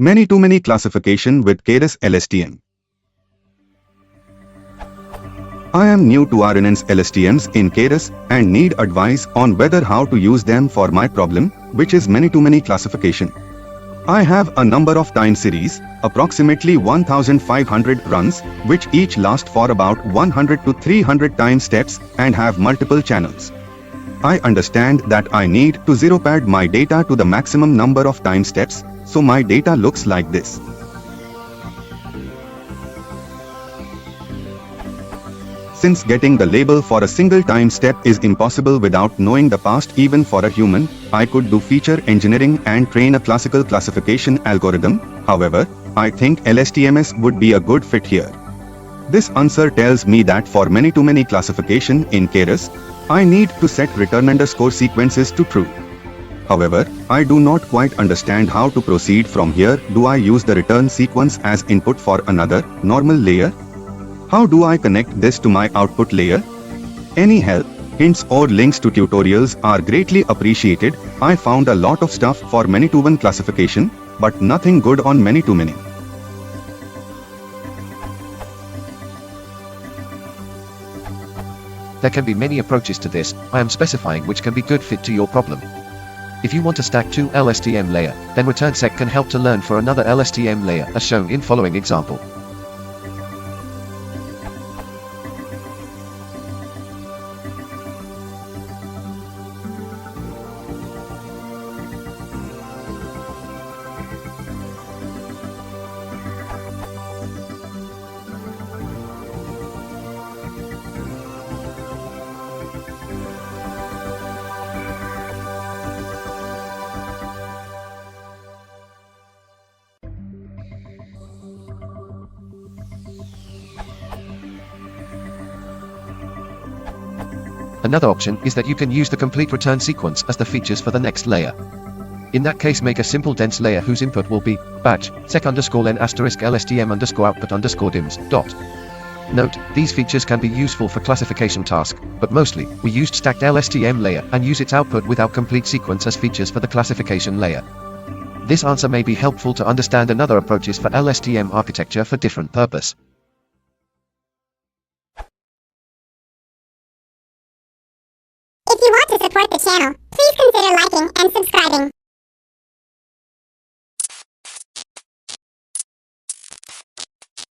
Many-to-many classification with Keras LSTM. I am new to RNN's LSTMs in Keras and need advice on whether how to use them for my problem, which is many-to-many classification. I have a number of time series, approximately 1500 runs, which each last for about 100 to 300 time steps and have multiple channels. I understand that I need to zero pad my data to the maximum number of time steps, so my data looks like this. Since getting the label for a single time step is impossible without knowing the past even for a human, I could do feature engineering and train a classical classification algorithm. However, I think LSTMs would be a good fit here. This answer tells me that for many-to-many classification in Keras, I need to set return underscore sequences to true. However, I do not quite understand how to proceed from here. Do I use the return sequence as input for another, normal layer? How do I connect this to my output layer? Any help, hints or links to tutorials are greatly appreciated. I found a lot of stuff for many-to-one classification, but nothing good on many-to-many. There can be many approaches to this. I am specifying which can be good fit to your problem. If you want to stack two LSTM layer, then return sec can help to learn for another LSTM layer as shown in following example. Another option is that you can use the complete return sequence as the features for the next layer. In that case, make a simple dense layer whose input will be batch sec underscore len asterisk LSTM underscore output underscore dims dot. Note, these features can be useful for classification task, but mostly, we used stacked LSTM layer and use its output without complete sequence as features for the classification layer. This answer may be helpful to understand another approaches for LSTM architecture for different purpose. If you want to support the channel, please consider liking and subscribing.